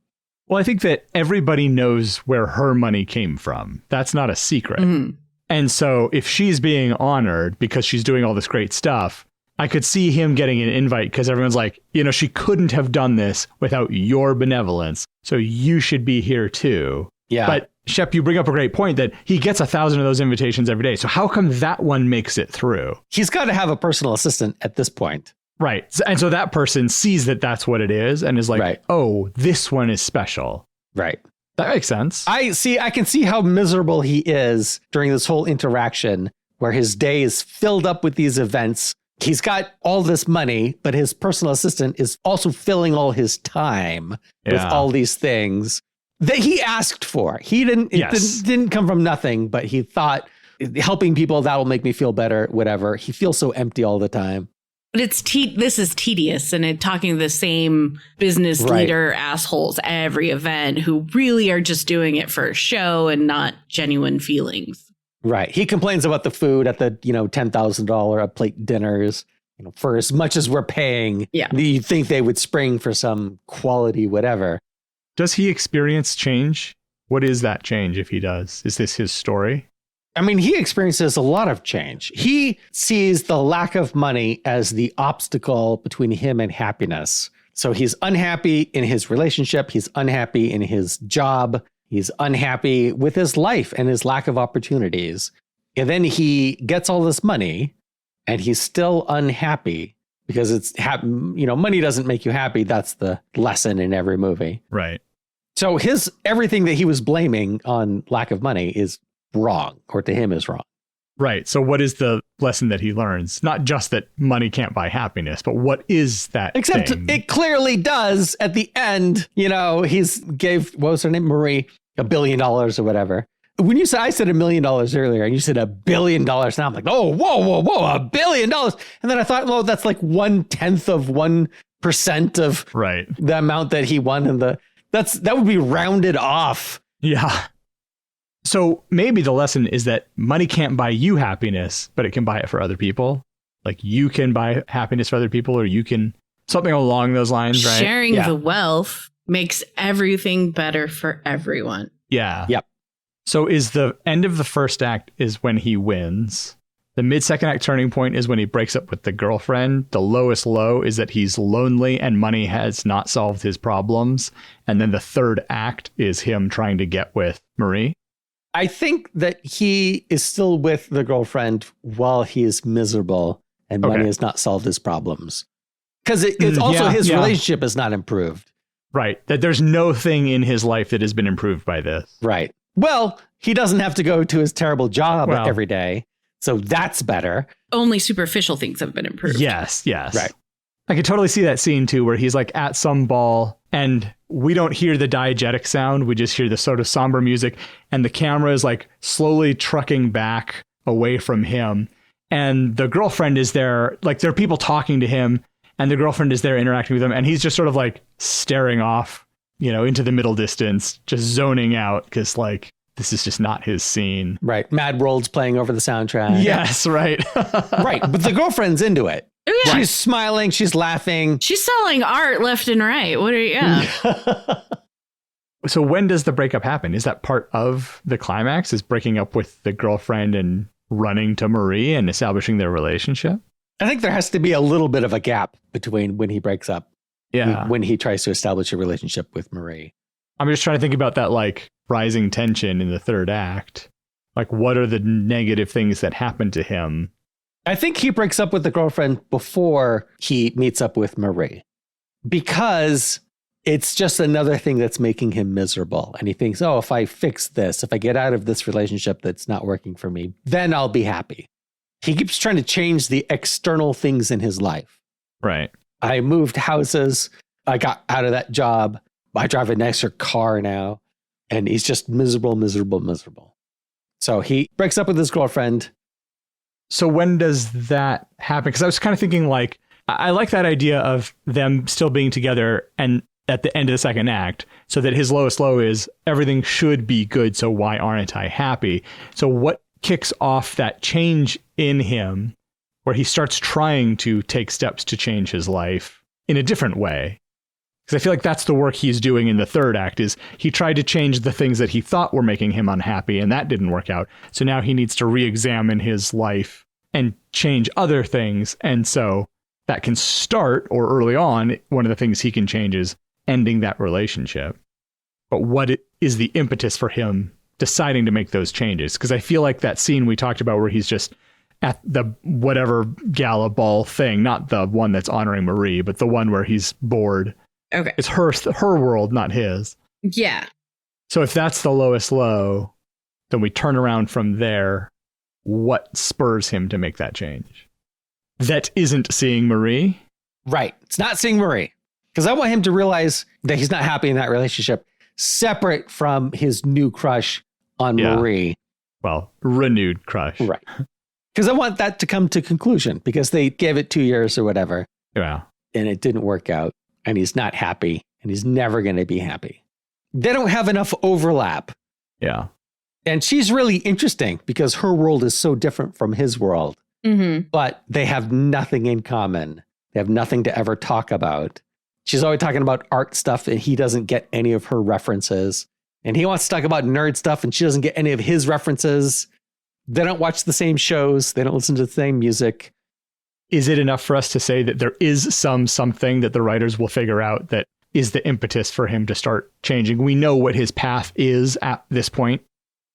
well, I think that everybody knows where her money came from. That's not a secret. Mm-hmm. And so if she's being honored because she's doing all this great stuff, I could see him getting an invite because everyone's like, she couldn't have done this without your benevolence. So you should be here too. Yeah. But Shep, you bring up a great point that he gets 1,000 of those invitations every day. So how come that one makes it through? He's got to have a personal assistant at this point. Right. And so that person sees that that's what it is and is like, right. Oh, this one is special. Right. That makes sense. I can see how miserable he is during this whole interaction where his day is filled up with these events. He's got all this money, but his personal assistant is also filling all his time with all these things that he asked for. He didn't, it didn't come from nothing, but he thought, helping people, that'll make me feel better, whatever. He feels so empty all the time. But this is tedious, and talking to the same business leader assholes every event who really are just doing it for a show and not genuine feelings. Right. He complains about the food at the, $10,000 a plate dinners. For as much as we're paying, you'd think they would spring for some quality, whatever. Does he experience change? What is that change if he does? Is this his story? I mean, he experiences a lot of change. He sees the lack of money as the obstacle between him and happiness. So he's unhappy in his relationship. He's unhappy in his job. He's unhappy with his life and his lack of opportunities. And then he gets all this money and he's still unhappy because money doesn't make you happy. That's the lesson in every movie. Right. So everything that he was blaming on lack of money is wrong, or to him is wrong. Right. So what is the lesson that he learns? Not just that money can't buy happiness, but what is that Except thing? It clearly does at the end. He's gave, what was her name? Marie, $1 billion or whatever. When I said $1 million earlier and you said $1 billion now, I'm like, oh, whoa, $1 billion. And then I thought, well, that's like 1/10 of 1% of the amount that he won. And that would be rounded off. Yeah. So maybe the lesson is that money can't buy you happiness, but it can buy it for other people. Like you can buy happiness for other people, or you can something along those lines, right? Sharing the wealth makes everything better for everyone. Yeah. Yep. So is the end of the first act is when he wins. The mid-second act turning point is when he breaks up with the girlfriend. The lowest low is that he's lonely and money has not solved his problems. And then the third act is him trying to get with Marie. I think that he is still with the girlfriend while he is miserable and money has not solved his problems. Because it's also his relationship is not improved. Right. That there's no thing in his life that has been improved by this. Right. Well, he doesn't have to go to his terrible job every day. So that's better. Only superficial things have been improved. Yes. Right. I could totally see that scene too, where he's like at some ball and we don't hear the diegetic sound. We just hear the sort of somber music and the camera is like slowly trucking back away from him. And the girlfriend is there, like there are people talking to him and the girlfriend is there interacting with him. And he's just sort of like staring off, into the middle distance, just zoning out because like this is just not his scene. Right. Mad World's playing over the soundtrack. Yes, right. Right. But the girlfriend's into it. Oh, yeah. She's smiling. She's laughing. She's selling art left and right. What are you? Yeah. So when does the breakup happen? Is that part of the climax? Is breaking up with the girlfriend and running to Marie and establishing their relationship? I think there has to be a little bit of a gap between when he breaks up. Yeah. When he tries to establish a relationship with Marie. I'm just trying to think about that like rising tension in the third act. Like what are the negative things that happen to him? I think he breaks up with the girlfriend before he meets up with Marie because it's just another thing that's making him miserable. And he thinks, oh, if I fix this, if I get out of this relationship that's not working for me, then I'll be happy. He keeps trying to change the external things in his life. Right. I moved houses. I got out of that job. I drive a nicer car now. And he's just miserable. So he breaks up with his girlfriend. So when does that happen? Because I was kind of thinking like, I like that idea of them still being together and at the end of the second act, so that his lowest low is everything should be good. So why aren't I happy? So what kicks off that change in him where he starts trying to take steps to change his life in a different way? Because I feel like that's the work he's doing in the third act is he tried to change the things that he thought were making him unhappy and that didn't work out. So now he needs to re-examine his life and change other things. And so that can start, or early on, one of the things he can change is ending that relationship. But what is the impetus for him deciding to make those changes? Because I feel like that scene we talked about where he's just at the whatever gala ball thing, not the one that's honoring Marie, but the one where he's bored. Okay. It's her world, not his. Yeah. So if that's the lowest low, then we turn around from there. What spurs him to make that change? That isn't seeing Marie? Right. It's not seeing Marie. Because I want him to realize that he's not happy in that relationship, separate from his new crush on Marie. Well, renewed crush. Right. Because I want that to come to conclusion because they gave it 2 years or whatever. Yeah. And it didn't work out. And he's not happy. And he's never going to be happy. They don't have enough overlap. Yeah. And she's really interesting because her world is so different from his world. Mm-hmm. But they have nothing in common. They have nothing to ever talk about. She's always talking about art stuff and he doesn't get any of her references. And he wants to talk about nerd stuff and she doesn't get any of his references. They don't watch the same shows. They don't listen to the same music. Is it enough for us to say that there is something that the writers will figure out that is the impetus for him to start changing? We know what his path is at this point.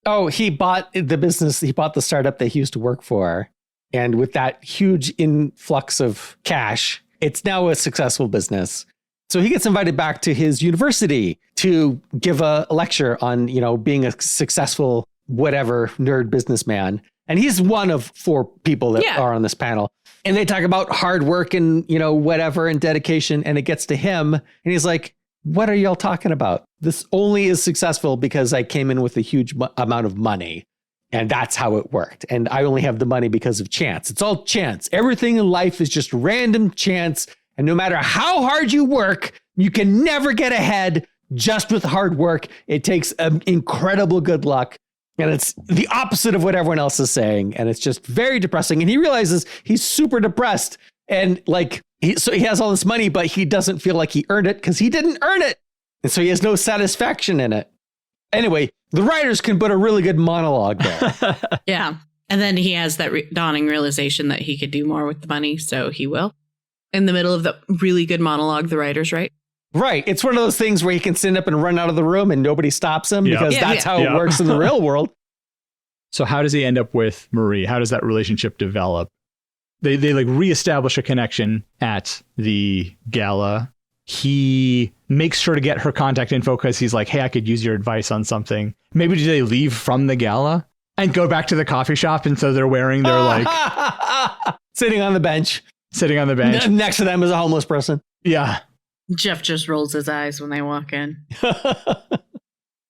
Oh, he bought the business. He bought the startup that he used to work for. And with that huge influx of cash, it's now a successful business. So he gets invited back to his university to give a lecture on, being a successful whatever nerd businessman. And he's one of 4 people that are on this panel. And they talk about hard work and, whatever and dedication. And it gets to him. And he's like, what are y'all talking about? This only is successful because I came in with a huge amount of money. And that's how it worked. And I only have the money because of chance. It's all chance. Everything in life is just random chance. And no matter how hard you work, you can never get ahead just with hard work. It takes incredible good luck. And it's the opposite of what everyone else is saying. And it's just very depressing. And he realizes he's super depressed. And so he has all this money, but he doesn't feel like he earned it because he didn't earn it. And so he has no satisfaction in it. Anyway, the writers can put a really good monologue there. Yeah. And then he has that dawning realization that he could do more with the money. So he will. In the middle of the really good monologue, the writers write. Right. It's one of those things where he can stand up and run out of the room and nobody stops him because that's how it works in the real world. So how does he end up with Marie? How does that relationship develop? They reestablish a connection at the gala. He makes sure to get her contact info because he's like, hey, I could use your advice on something. Maybe do they leave from the gala and go back to the coffee shop? And so they're wearing their sitting on the bench. Next to them is a homeless person. Yeah. Jeff just rolls his eyes when they walk in.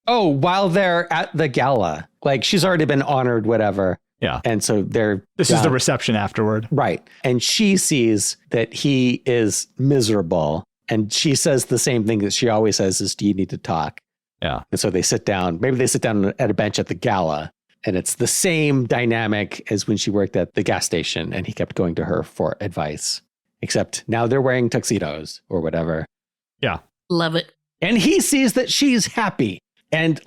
Oh, while they're at the gala, she's already been honored, whatever. Yeah. And so this is the reception afterward. Right. And she sees that he is miserable. And she says the same thing that she always says is, do you need to talk? Yeah. And so they sit down. Maybe they sit down at a bench at the gala. And it's the same dynamic as when she worked at the gas station and he kept going to her for advice. Except now they're wearing tuxedos or whatever. Yeah. Love it. And he sees that she's happy. And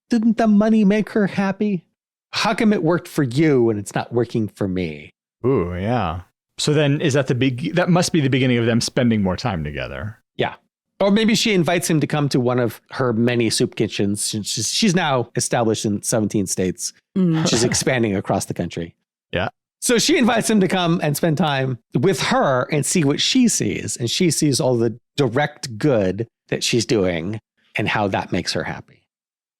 didn't the money make her happy? How come it worked for you and it's not working for me? Ooh, yeah. So then is that that must be the beginning of them spending more time together. Yeah. Or maybe she invites him to come to one of her many soup kitchens. She's now established in 17 states. She's expanding across the country. Yeah. So she invites him to come and spend time with her and see what she sees. And she sees all the direct good that she's doing and how that makes her happy.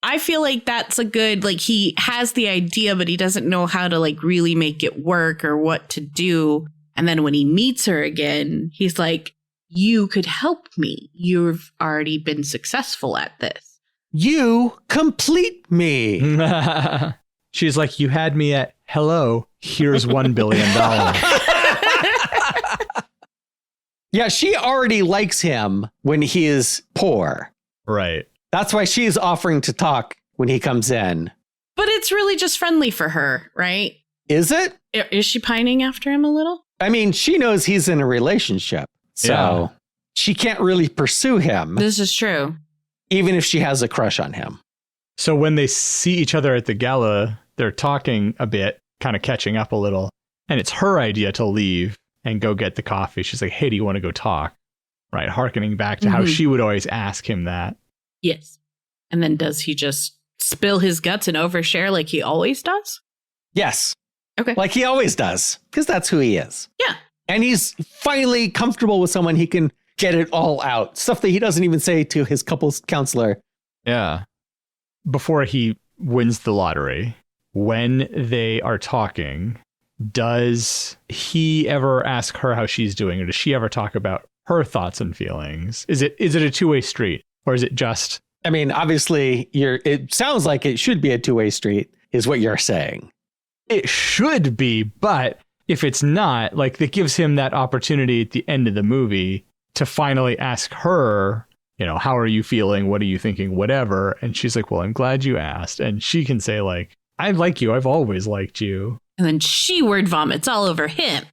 I feel like that's a good, he has the idea, but he doesn't know how to really make it work or what to do. And then when he meets her again, he's like, you could help me. You've already been successful at this. You complete me. She's like, you had me at hello. Here's $1 billion. Yeah, she already likes him when he is poor. Right. That's why she's offering to talk when he comes in. But it's really just friendly for her, right? Is it? Is she pining after him a little? I mean, she knows he's in a relationship, so she can't really pursue him. This is true. Even if she has a crush on him. So when they see each other at the gala, they're talking a bit, kind of catching up a little. And it's her idea to leave and go get the coffee. She's like, hey, do you want to go talk? Right. Harkening back to how she would always ask him that. Yes. And then does he just spill his guts and overshare like he always does? Yes. Okay. Like he always does, because that's who he is. Yeah. And he's finally comfortable with someone he can get it all out. Stuff that he doesn't even say to his couples counselor. Yeah. Before he wins the lottery, when they are talking, does he ever ask her how she's doing? Or does she ever talk about her thoughts and feelings? Is it a two-way street? Or is it just I mean, obviously, it sounds like it should be a two-way street, is what you're saying. It should be, but if it's not, like, that gives him that opportunity at the end of the movie to finally ask her, how are you feeling? What are you thinking? Whatever. And she's like, well, I'm glad you asked. And she can say, like, I like you. I've always liked you. And then she word vomits all over him.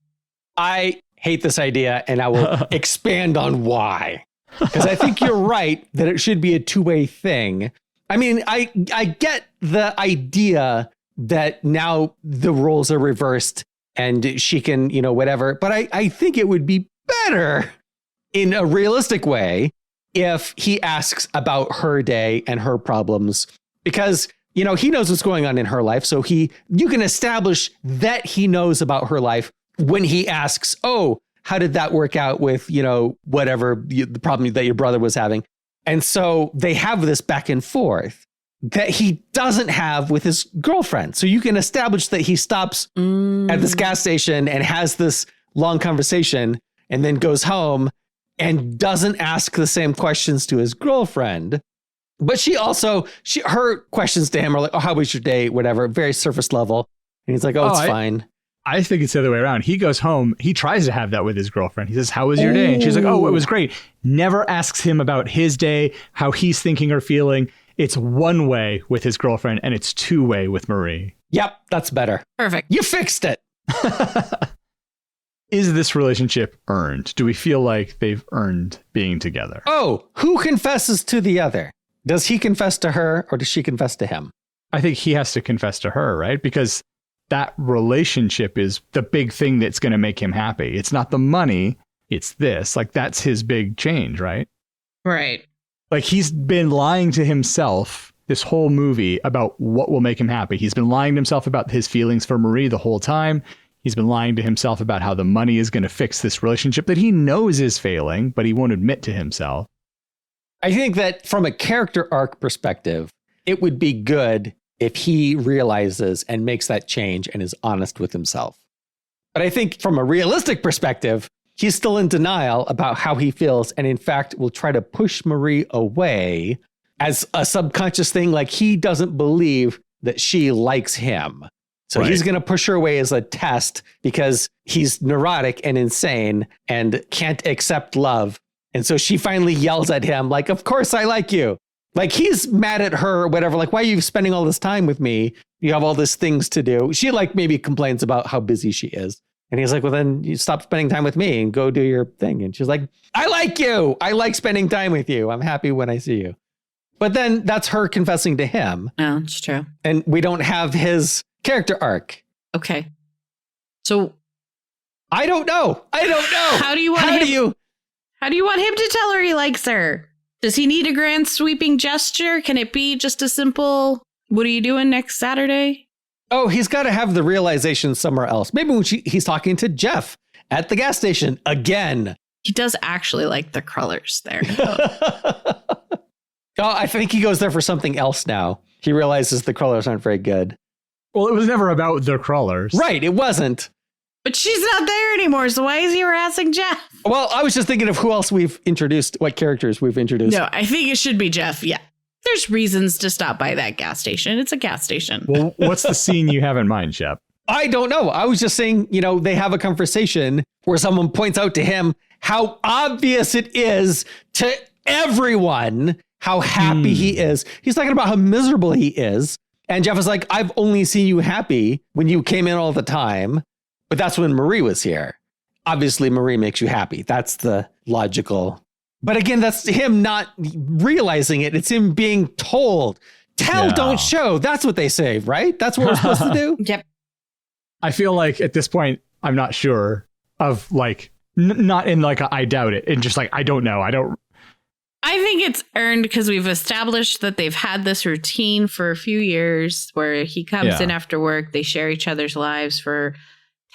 I hate this idea, and I will expand on why. Because I think you're right that it should be a two-way thing. I mean, I get the idea that now the roles are reversed and she can, whatever. But I think it would be better in a realistic way if he asks about her day and her problems, because, he knows what's going on in her life. So you can establish that he knows about her life when he asks, oh, how did that work out with, whatever the problem that your brother was having? And so they have this back and forth that he doesn't have with his girlfriend. So you can establish that he stops at this gas station and has this long conversation and then goes home and doesn't ask the same questions to his girlfriend. But her questions to him are like, oh, how was your day? Whatever, very surface level. And he's like, oh, it's fine. I think it's the other way around. He goes home. He tries to have that with his girlfriend. He says, how was your day? And she's like, oh, it was great. Never asks him about his day, how he's thinking or feeling. It's one way with his girlfriend and it's two way with Marie. Yep, that's better. Perfect. You fixed it. Is this relationship earned? Do we feel like they've earned being together? Oh, who confesses to the other? Does he confess to her or does she confess to him? I think he has to confess to her, right? Because that relationship is the big thing that's going to make him happy. It's not the money. It's this. Like, that's his big change, right? Right. Like, he's been lying to himself this whole movie about what will make him happy. He's been lying to himself about his feelings for Marie the whole time. He's been lying to himself about how the money is going to fix this relationship that he knows is failing, but he won't admit to himself. I think that from a character arc perspective, it would be good if he realizes and makes that change and is honest with himself. But I think from a realistic perspective, he's still in denial about how he feels. And in fact, will try to push Marie away as a subconscious thing. Like, he doesn't believe that she likes him. So He's going to push her away as a test because he's neurotic and insane and can't accept love. And so she finally yells at him like, of course I like you. Like, he's mad at her or whatever. Like, why are you spending all this time with me? You have all these things to do. She maybe complains about how busy she is. And he's like, well, then you stop spending time with me and go do your thing. And she's like, I like you. I like spending time with you. I'm happy when I see you. But then that's her confessing to him. No, it's true. And we don't have his character arc. Okay. So I don't know. How do you want him to tell her he likes her? Does he need a grand sweeping gesture? Can it be just a simple, what are you doing next Saturday? Oh, he's got to have the realization somewhere else. Maybe when he's talking to Jeff at the gas station again. He does actually like the crullers there. Oh, I think he goes there for something else now. He realizes the crullers aren't very good. Well, it was never about the crawlers. Right, it wasn't. But she's not there anymore, so why is he harassing Jeff? Well, I was just thinking of who else we've introduced, what characters we've introduced. No, I think it should be Jeff, yeah. There's reasons to stop by that gas station. It's a gas station. Well, what's the scene you have in mind, Shep? I don't know. I was just saying, they have a conversation where someone points out to him how obvious it is to everyone how happy he is. He's talking about how miserable he is. And Jeff is like, I've only seen you happy when you came in all the time. But that's when Marie was here. Obviously, Marie makes you happy. That's the logical. But again, that's him not realizing it. It's him being told. Tell, don't show. That's what they say, right? That's what we're supposed to do. Yep. I feel like at this point, I'm not sure of like, not in like, I doubt it. And just like, I don't know. I think it's earned because we've established that they've had this routine for a few years where he comes in after work. They share each other's lives for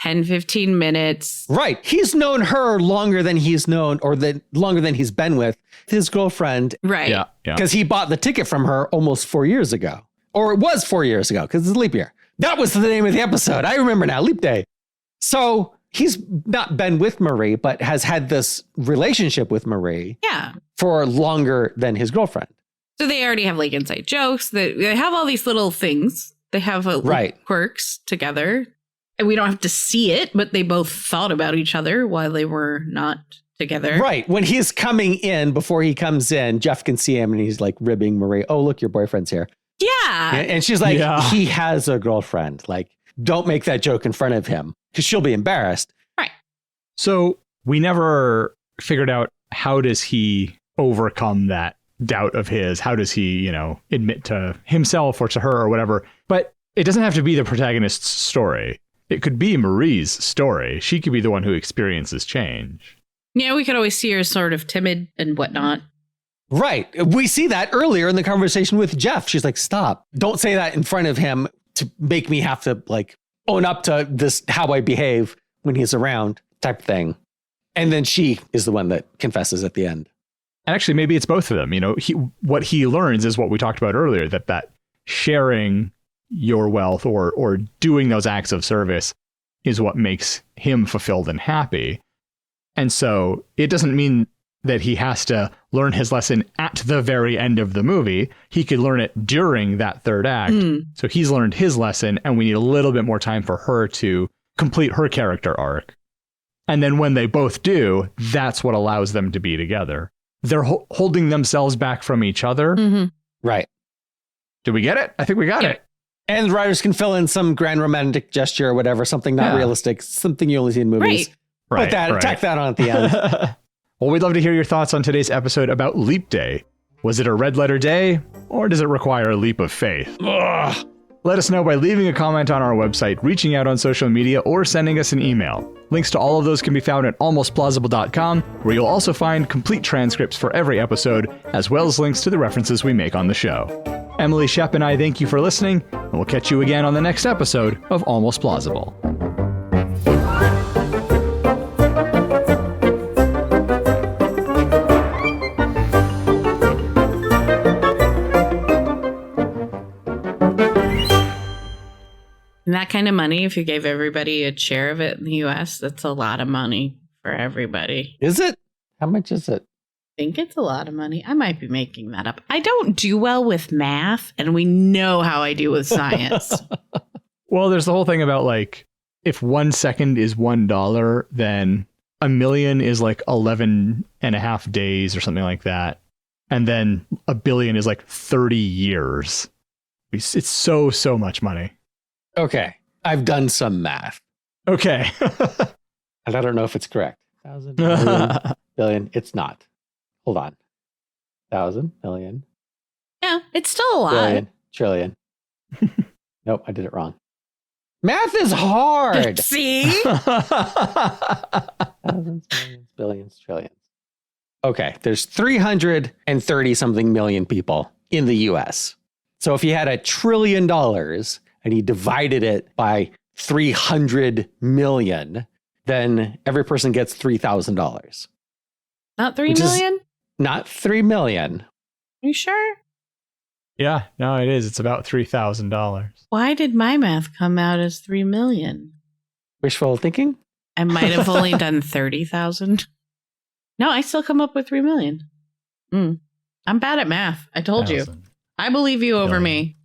10, 15 minutes. Right. He's known her longer than he's known longer than he's been with his girlfriend. Right. Yeah. Because he bought the ticket from her almost 4 years ago. Or it was 4 years ago because it's a leap year. That was the name of the episode. I remember now. Leap day. So he's not been with Marie, but has had this relationship with Marie. Yeah. For longer than his girlfriend. So they already have like inside jokes. They have all these little things. They have quirks together. And we don't have to see it, but they both thought about each other while they were not together. Right. When he's coming in, before he comes in, Jeff can see him and he's like ribbing Marie. Oh, look, your boyfriend's here. Yeah. And she's like, he has a girlfriend. Like, don't make that joke in front of him because she'll be embarrassed. Right. So we never figured out, how does he overcome that doubt of his? How does he, admit to himself or to her or whatever? But it doesn't have to be the protagonist's story. It could be Marie's story. She could be the one who experiences change. Yeah, we could always see her sort of timid and whatnot. Right. We see that earlier in the conversation with Jeff. She's like, stop. Don't say that in front of him to make me have to like own up to this, how I behave when he's around type thing. And then she is the one that confesses at the end. And actually, maybe it's both of them. What he learns is what we talked about earlier, that sharing your wealth or doing those acts of service is what makes him fulfilled and happy. And so it doesn't mean that he has to learn his lesson at the very end of the movie. He could learn it during that third act. So he's learned his lesson, and we need a little bit more time for her to complete her character arc. And then when they both do, that's what allows them to be together. They're holding themselves back from each other. Mm-hmm. Right. Did we get it? I think we got it. And the writers can fill in some grand romantic gesture or whatever, something not realistic, something you only see in movies. Right. Tack that on at the end. Well, we'd love to hear your thoughts on today's episode about Leap Day. Was it a red letter day, or does it require a leap of faith? Ugh. Let us know by leaving a comment on our website, reaching out on social media, or sending us an email. Links to all of those can be found at almostplausible.com, where you'll also find complete transcripts for every episode, as well as links to the references we make on the show. Emily, Shep, and I thank you for listening, and we'll catch you again on the next episode of Almost Plausible. And that kind of money, if you gave everybody a share of it in the US, that's a lot of money for everybody. Is it? How much is it? I think it's a lot of money. I might be making that up. I don't do well with math, and we know how I do with science. Well, there's the whole thing about like, if 1 second is $1, then a million is like 11.5 days or something like that. And then a billion is like 30 years. It's so much money. Okay. I've done some math. Okay. And I don't know if it's correct. 1,000, million, billion. It's not. Hold on. 1,000, million. Yeah, it's still a lot. Billion, trillion. Nope, I did it wrong. Math is hard. See? Thousands, millions, billions, trillions. Okay, there's 330 something million people in the US. So if you had $1 trillion and you divided it by 300 million, then every person gets $3,000. Not 3 million? Not 3 million. You sure? Yeah, no, it is. It's about $3,000. Why did my math come out as 3 million? Wishful thinking? I might have only done 30,000. No, I still come up with 3 million. I'm bad at math. I told you. I believe you over me.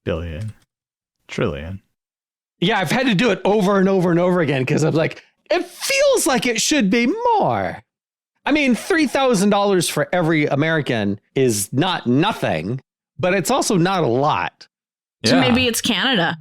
Billion. Trillion. Yeah, I've had to do it over and over and over again because I'm like, it feels like it should be more. I mean, $3,000 for every American is not nothing, but it's also not a lot. So maybe it's Canada.